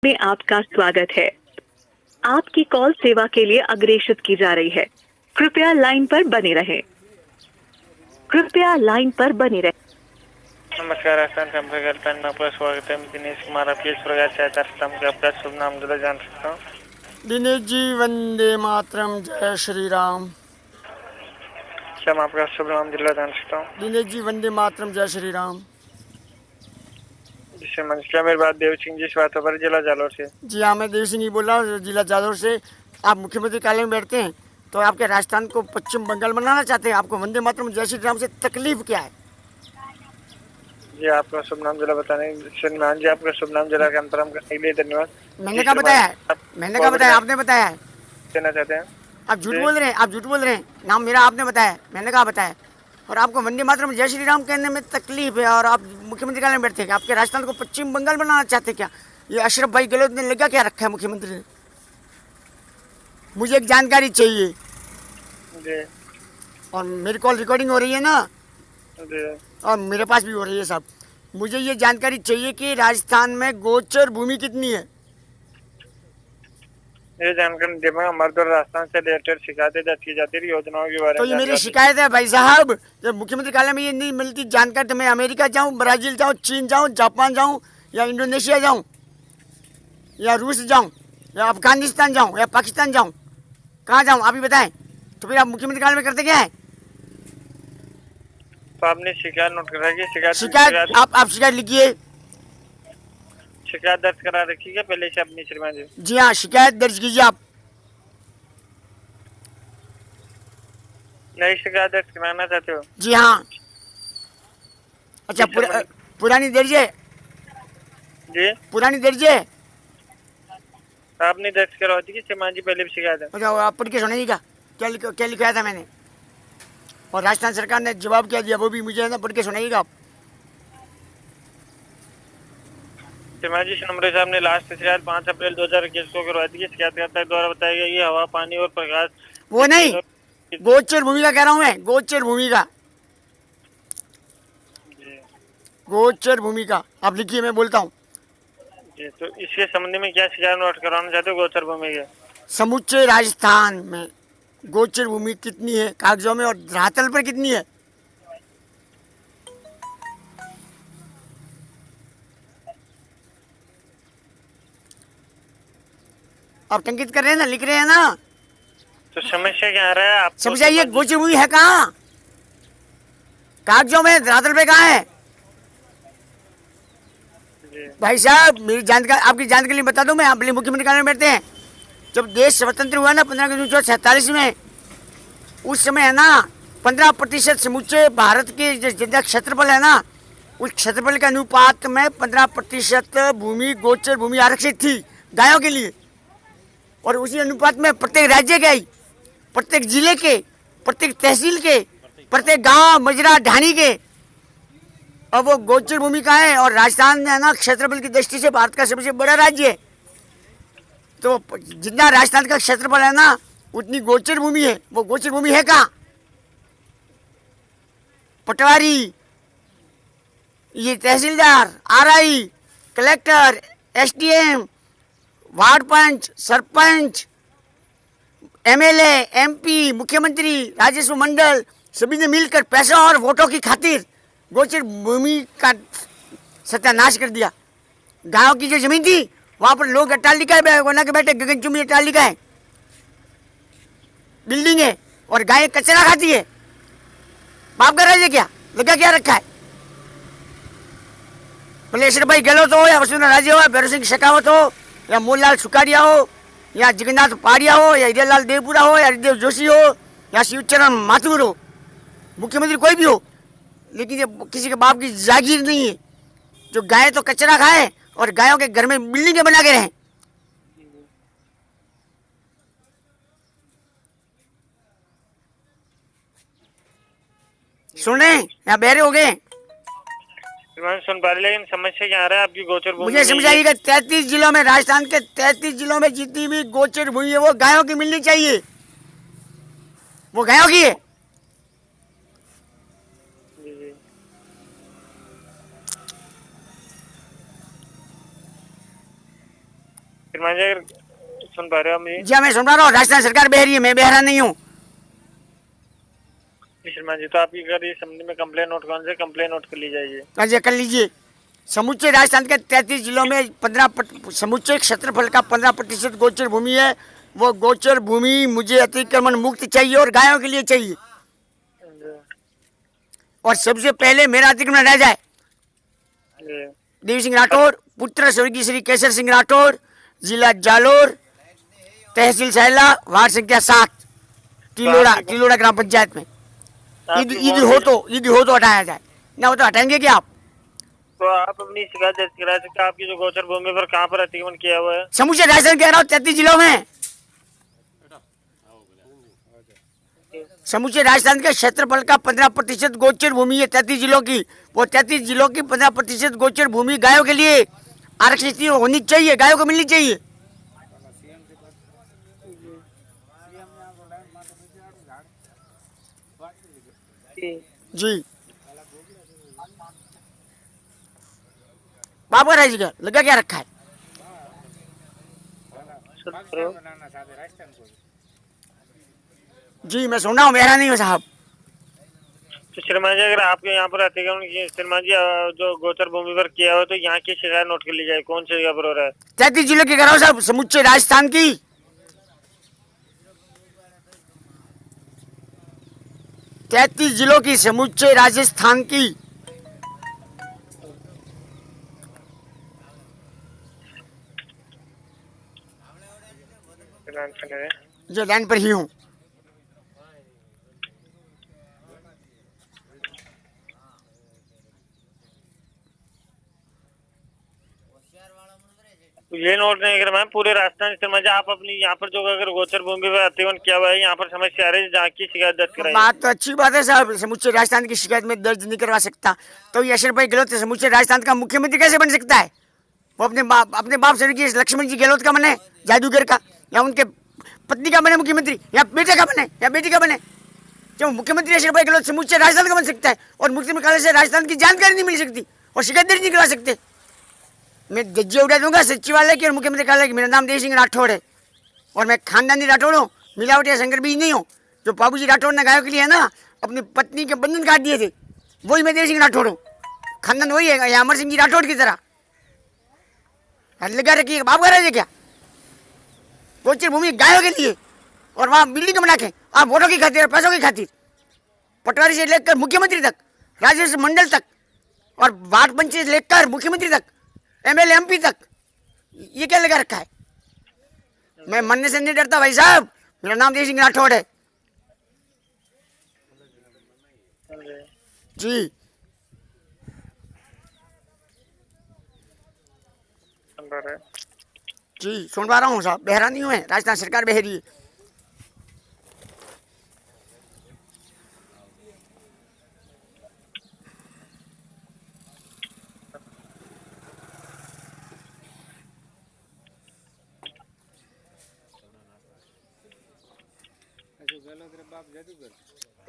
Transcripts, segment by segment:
में आपका स्वागत है। आपकी कॉल सेवा के लिए अग्रेषित की जा रही है। कृपया लाइन पर बने रहें। कृपया लाइन पर बने रहें। नमस्कार, राजस्थान टेम्पल हेल्पलाइन में आपका स्वागत है। मैं दिनेश कुमार आपके इस प्रकार सहायता करता हूँ। आपका शुभ नाम जरा जान सकता हूँ? दिनेश जी, वंदे मातरम, जय श्री राम। क्या मैं आपका शुभ नाम जिला जान सकता हूँ? दिनेश जी, वंदे मातरम, जय श्री राम। जिससे मंच क्या मेरी बात देव सिंह जी से बात हो रही जिला जालौर से? जी हाँ, मैं देव सिंह ही बोल रहा हूँ, जिला जालौर से। आप मुख्यमंत्री कार्यालय में बैठते हैं तो आपके राजस्थान को पश्चिम बंगाल बनाना चाहते हैं। आपको वंदे मातरम जय श्री राम से तकलीफ क्या है? जी, आपका शुभ नाम जिला बताने श्रीमान जी, आपका शुभ नाम जिला के अंतराम करने के लिए धन्यवाद। मैंने कहा बताया है, मैंने कहा बताया, आपने बताया है। देना चाहते हैं? आप झूठ बोल रहे हैं, आप झूठ बोल रहे हैं। नाम मेरा आपने बताया है, मैंने कहा बताया। और आपको वंदे मातरम जय श्री राम कहने में तकलीफ है और आप मुख्यमंत्री कार्यालय में बैठते हैं। आपके राजस्थान को पश्चिम बंगाल बनाना चाहते क्या? ये अशरफ भाई गहलोत ने लगा क्या रखा है मुख्यमंत्री ने? मुझे एक जानकारी चाहिए जी और मेरी कॉल रिकॉर्डिंग हो रही है ना, जी और मेरे पास भी हो रही है सब। मुझे ये जानकारी चाहिए कि राजस्थान में गोचर भूमि कितनी है। ये जानकारी देना हमारे द्वारा राजस्थान से रिलेटेड शिकायतें दर्ज की जाती है योजनाओं के बारे तो में ये मेरी जानकारी। शिकायत है भाई साहब। जब मुख्यमंत्री कार्यालय में ये नहीं मिलती जानकारी तो मैं अमेरिका जाऊँ, ब्राज़ील जाऊँ, चीन जाऊँ, जापान जाऊँ, या इंडोनेशिया जाऊँ, या रूस जाऊँ, या अफगानिस्तान जाऊँ, या पाकिस्तान जाऊँ, कहाँ जाऊँ आप ही बताएं। तो फिर आप मुख्यमंत्री कार्यालय में करते क्या है? तो आपने शिकायत नोट करा की? शिकायत आप शिकायत लिखिए। शिकायत दर्ज करा रखी है पहले से अपनी श्रीमान जी? जी हाँ, शिकायत दर्ज कीजिए आप। नई शिकायत दर्ज कराना चाहते हो? जी हाँ। अच्छा, पुरानी दर्ज है? जी, पुरानी दर्ज है। आपने दर्ज करवा दी कि श्रीमान जी पहले भी शिकायत है? अच्छा, आप पढ़ के सुनाइएगा क्या लिखाया था मैंने, और राजस्थान सरकार ने जवाब क्या दिया वो भी मुझे ना पढ़ के सुनाइएगा आप। श्रीमान जी, नंबर साहब ने लास्ट शिकायत 5 अप्रैल 2021 को करवा दी। शिकायतकर्ता द्वारा बताया गया कि हवा, पानी और प्रकाश वो नहीं, गोचर भूमि का कह रहा हूँ मैं, गोचर भूमि का। जी गोचर भूमि का आप लिखिए, मैं बोलता हूँ। जी, तो इसके संबंध में क्या शिकायत नोट करवाना चाहते हो गोचर भूमि के? समूचे राजस्थान में गोचर भूमि कितनी है कागजों में और धरातल पर कितनी है? आप टंकित कर रहे हैं ना, लिख रहे हैं ना? तो समस्या क्या आ रहा है आपको? समझाइए, गोचर भूमि है कहाँ? कागजों में, धरातल पे कहाँ है? भाई साहब, मेरी जानकारी आपकी जानकारी के लिए बता दूं, मैं आप मुख्यमंत्री कार्यालय में बैठते हैं। जब देश स्वतंत्र हुआ ना 15 अगस्त 1947 में, उस समय है ना 15% समूचे भारत के जितना क्षेत्रफल है ना, उस क्षेत्रफल के अनुपात में 15% भूमि गोचर भूमि आरक्षित थी गायों के लिए। और उसी अनुपात में प्रत्येक राज्य के, प्रत्येक जिले के, प्रत्येक तहसील के, प्रत्येक गांव, मजरा, ढाणी के अब वो गोचर भूमि का है। और राजस्थान में है ना क्षेत्रफल की दृष्टि से भारत का सबसे बड़ा राज्य है। तो जितना राजस्थान का क्षेत्रफल है ना उतनी गोचर भूमि है। वो गोचर भूमि है कहाँ? पटवारी, ये तहसीलदार, आरआई, कलेक्टर, एसडीएम, वार्ड पंच, सरपंच, एमएलए, एमपी, मुख्यमंत्री, राजस्व मंडल सभी ने मिलकर पैसा और वोटों की खातिर गोचर भूमि का सत्यानाश कर दिया। गांव की जो जमीन थी वहां पर लोग अट्टालिका बना के बैठे, गगनचुंबी अट्टालिका है, बिल्डिंग है, और गाय कचरा खाती है। बाप का राज्य क्या लगा, क्या रखा है? भले अशरफ भाई गहलोत हो, या वसुंधरा राजे हो, या भैरव सिंह शेखावत हो, या मोहनलाल सुखाड़िया हो, या जगन्नाथ पहाड़िया हो, या हिरियालाल देवपुरा हो, या हरिदेव जोशी हो, या शिवचरण माथुर हो, मुख्यमंत्री कोई भी हो, लेकिन ये किसी के बाप की जागीर नहीं है जो गाय तो कचरा खाए और गायों के घर में बिल्डिंगें बना के रहें। सुने या बहरे हो गए? सुन पा रहे, लेकिन समस्या क्या आ रहा है आपकी गोचर भूमि? मुझे समझाइएगा। 33 जिलों में, राजस्थान के 33 जिलों में जितनी भी गोचर भूमि है वो गायों की मिलनी चाहिए। वो गायों की है। शर्मा जी अगर सुन पा रहे हो मुझे? जी हाँ, मैं सुन पा रहा हूँ। राजस्थान सरकार बह रही है, मैं बहरा नहीं हूँ। शर्मा जी तो आपकी अगर इस संबंध में कंप्लेन नोट कौन से कंप्लेन नोट कर ली जाएगी? अच्छा, कर लीजिए। समूचे राजस्थान के 33 जिलों में समूचे क्षेत्रफल का 15% गोचर भूमि है। वो गोचर भूमि मुझे अतिक्रमण मुक्त चाहिए और गायों के लिए चाहिए। और सबसे पहले मेरा अतिक्रमण रह जाए। जी देवी सिंह राठौर, पुत्र स्वर्गीय श्री केसर सिंह राठौर, जिला जालोर, तहसील सैला, वार्ड संख्या 7, टिलोड़ा ग्राम पंचायत में। ईद हो तो हटाया जाए, ना हो तो हटाएंगे क्या आप? तो आप अपनी शिकायत दर्ज करा सकते हैं। आपकी जो गोचर भूमि पर कहाँ पर अतिक्रमण किया हुआ है? समूचे राजस्थान कह रहा हूँ 33 जिलों में। समूचे राजस्थान के क्षेत्रफल का 15% गोचर भूमि है 33 जिलों की। वो 33 जिलों की 15% गोचर भूमि गायों के लिए आरक्षित होनी चाहिए, गायों को मिलनी चाहिए। जी बाबा राय जी का लगा क्या रखा है? जी मैं सुन रहा हूँ, मेरा नहीं हो साहब। तो शर्मा जी अगर आपके यहाँ पर अतिक्रमण शर्मा जी जो गोचर भूमि पर किया हुआ तो यहाँ की शिकायत नोट कर ली जाए। कौन सी जगह पर हो रहा है? 33 जिलों की कराओ साहब, समुच्चय राजस्थान की। 33 जिलों की, समुच्चय राजस्थान की। जो लाइन पर ही हूँ। ये नोट नहीं कर मैं पूरे राजस्थान शर्मा जी आप अपनी यहाँ पर जो अगर गोचर भूमि पर अतिक्रमण किया हुआ है यहाँ पर समस्या आ रही है जहाँ की शिकायत दर्ज कराई। बात तो अच्छी बात है साहब, समुच्चय राजस्थान की शिकायत में दर्ज नहीं करवा सकता तो ये अशरफ भाई गहलोत समुच्चय राजस्थान का मुख्यमंत्री कैसे बन सकता है? वो अपने बाप स्वर्गीय लक्ष्मण जी गहलोत का बने, जादूगर का, या उनके पत्नी का बने मुख्यमंत्री, या बेटे का बने, या बेटी का बने? क्यों मुख्यमंत्री अशरफ भाई गहलोत समुच्चय राजस्थान का बन सकता है और मुख्यमंत्री से राजस्थान की जानकारी नहीं मिल सकती और शिकायत दर्ज नहीं करवा सकते? मैं धज्जियाँ उड़ा दूंगा सचिवालय की और मुख्यमंत्री कार्यालय की। मेरा नाम देवी सिंह राठौड़ है और मैं खानदानी राठौड़ हूँ, मिलावट या संकर बीज नहीं हूँ। जो बाबूजी राठौड़ ने गायों के लिए है ना अपनी पत्नी के बंधन काट दिए थे, वही मैं देवी सिंह राठौड़ हूँ। खानदान वही है या अमर सिंह जी राठौड़ की तरह। लगा रखिए बाप का रहे क्या? गोचर भूमि गायों के लिए और वहाँ बिल्डिंग बना के आप वोटों की खातिर, पैसों की खातिर, पटवारी से लेकर मुख्यमंत्री तक, राज्य मंडल तक और वार्ड पंचायत से लेकर मुख्यमंत्री तक, एमएलए एमपी तक, ये क्या लगा रखा है? मैं मरने से नहीं डरता भाई साहब। मेरा नाम देवी सिंह राठौड़ है। जी जी सुन पा रहा हूँ साहब, बहरा नहीं हुए, राजस्थान सरकार बह रही है।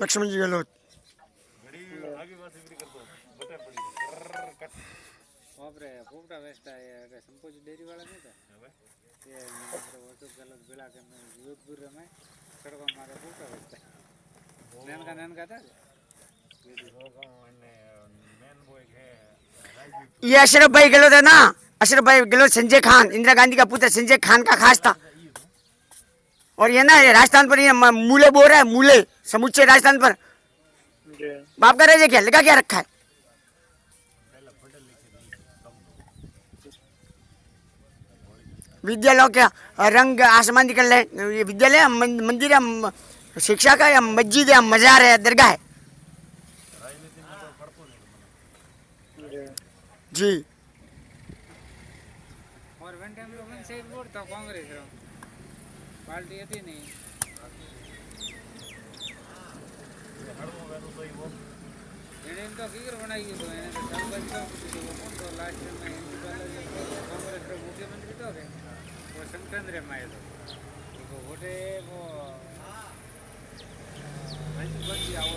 लक्ष्मण जी गहलोत પોપટા વેચતા સંપોજી ડેરી વાળા નતા એ વર્ષો ગલત ભેળા કરીને જોધપુર રમાય સડવા મારે પોપટા વેચતા નાનકા નાનકા હતા ये अशरफ भाई गहलोत है ना, अशरफ भाई गहलोत संजय खान, इंदिरा गांधी का पुत्र संजय खान का खास था। और ये ना ये राजस्थान पर ये मूले बोल रहा है, मूले समुच्चय राजस्थान पर। बाप का रहे क्या लगा क्या रखा है? विद्यालयों के रंग आसमान निकल रहे। ये विद्यालय मंदिर है, शिक्षा का या मस्जिद है, मजार है, दरगाह है? जी और वन टाइम लोग से वोट था कांग्रेस रो पार्टी थी नहीं इन्हें तो फिगर बनाई तो इन्हें तो सरपंच तो वो तो लास्ट में कांग्रेस के मुख्यमंत्री तो गए वो संकेंद्र में आए तो वोटे वो बंदी आओ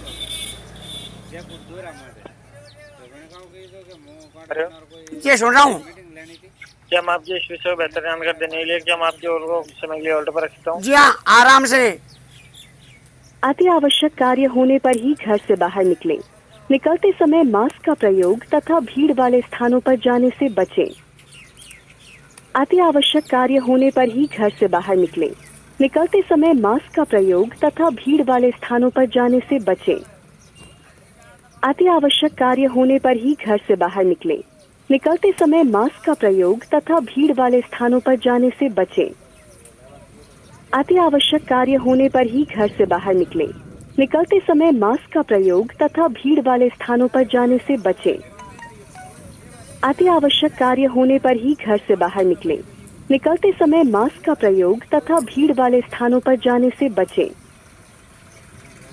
जयपुर दूरा में तो मैंने कहा कि तो कि मुंह अरे काटना और कोई ये सुन रहा हूँ। मीटिंग लेनी थी। क्या हम आपके इस विषय को बेहतर जानकारी देने के लिए क्या हम आपके और को समय के लिए ऑर्डर पर रख सकता हूँ? जी हाँ, आराम से। अति आवश्यक कार्य होने पर ही घर से बाहर निकलें। निकलते समय मास्क का प्रयोग तथा भीड़ वाले स्थानों पर जाने से बचें। अति आवश्यक कार्य होने पर ही घर से बाहर निकलें। निकलते समय मास्क का प्रयोग तथा भीड़ वाले स्थानों पर जाने से बचें। अति आवश्यक कार्य होने पर ही घर से बाहर निकलें। निकलते समय मास्क का प्रयोग तथा भीड़ वाले स्थानों पर जाने से बचें। अति आवश्यक कार्य होने पर ही घर से बाहर निकलें। निकलते समय मास्क का प्रयोग तथा भीड़ वाले स्थानों पर जाने से बचें। अति आवश्यक कार्य होने पर ही घर से बाहर निकलें। निकलते समय मास्क का प्रयोग तथा भीड़ वाले स्थानों पर जाने से बचें।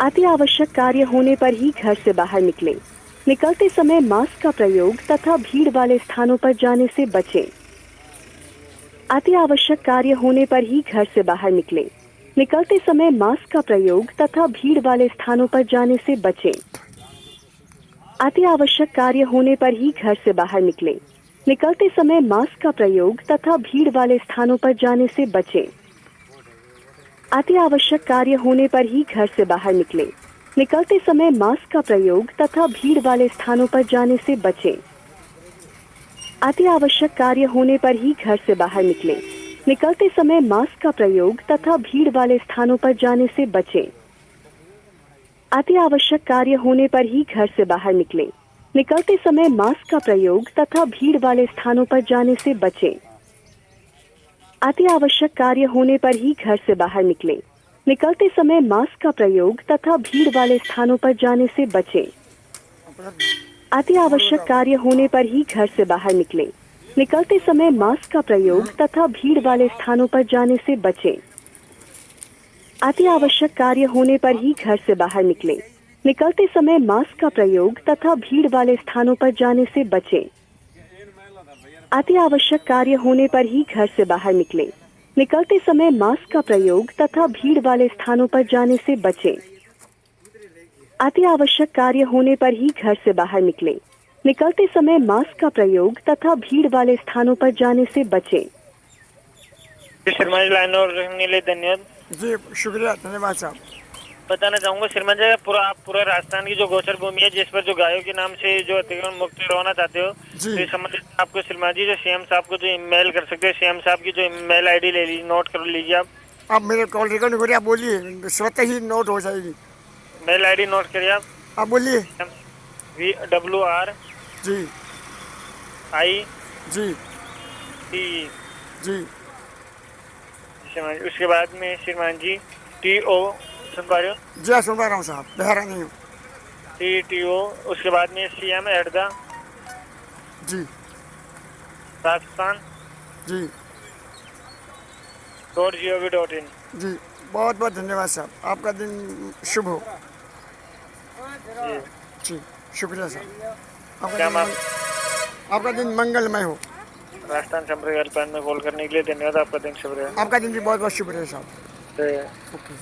अति आवश्यक कार्य होने पर ही घर से बाहर निकलें। निकलते समय मास्क का प्रयोग तथा भीड़ वाले स्थानों पर जाने से बचें। अति आवश्यक कार्य होने पर ही घर से बाहर निकलें। निकलते समय मास्क का प्रयोग तथा भीड़ वाले स्थानों पर जाने से बचें। अति आवश्यक कार्य होने पर ही घर से बाहर निकलें। निकलते समय मास्क का प्रयोग तथा भीड़ वाले स्थानों पर जाने से बचें। अति आवश्यक कार्य होने पर ही घर से बाहर निकलें। निकलते समय मास्क का प्रयोग तथा भीड़ वाले स्थानों पर जाने से बचें। अति आवश्यक कार्य होने पर ही घर से बाहर निकलें। निकलते समय मास्क का प्रयोग तथा भीड़ वाले स्थानों पर जाने से बचें। अति आवश्यक कार्य होने पर ही घर से बाहर निकलें। निकलते समय मास्क का प्रयोग तथा भीड़ वाले स्थानों पर जाने से बचें। अति आवश्यक कार्य होने पर ही घर से बाहर निकलें। निकलते समय मास्क का प्रयोग तथा भीड़ वाले स्थानों पर जाने से बचें। अति आवश्यक कार्य होने पर ही घर से बाहर निकलें। निकलते समय मास्क का प्रयोग तथा भीड़ वाले स्थानों पर जाने से बचें। अति आवश्यक कार्य होने पर ही घर से बाहर निकलें। निकलते समय मास्क का प्रयोग तथा भीड़ वाले स्थानों पर जाने से बचें। अति आवश्यक कार्य होने पर ही घर से बाहर निकलें। निकलते समय मास्क का प्रयोग तथा भीड़ वाले स्थानों पर जाने से बचें। अति आवश्यक कार्य होने पर ही घर से बाहर निकलें। निकलते समय मास्क का प्रयोग तथा भीड़ वाले स्थानों पर जाने से बचें। शर्मा जी लाइन और रखने के लिए धन्यवाद। जी शुक्रिया, धन्यवाद साहब। बताना चाहूंगा शर्मा जी, आप पूरा राजस्थान की जो गोचर भूमि है जिस पर जो गायों के नाम से जो अतिक्रमण मुक्त करवाना चाहते हो, तो इस संबंधित आपको शर्मा जी जो सीएम साहब को जो ईमेल कर सकते हैं, सीएम साहब की जो ईमेल आईडी ले ली, नोट कर लीजिए आप। अब मेरे कॉल रिकॉर्ड हो रही, आप बोलिए, स्वतः ही नोट हो जाएगी। मेल आईडी नोट करिए आप बोलिए। VWR ji I ji T जी उसके बाद में श्रीमान जी TO सुन पा रहे हो? जी हाँ, सुन पा रहा हूँ साहब, बहरा नहीं हूँ। TO उसके बाद में CM @ जी राजस्थान जी .gov.in। जी बहुत बहुत धन्यवाद साहब, आपका दिन शुभ हो। जी शुक्रिया साहब, आपका दिन मंगलमय हो। राजस्थान संपर्क हेल्पलाइन में कॉल करने के लिए धन्यवाद। आपका दिन शुभ रहे। आपका दिन भी बहुत बहुत शुभ रहे साहब। तो ओके।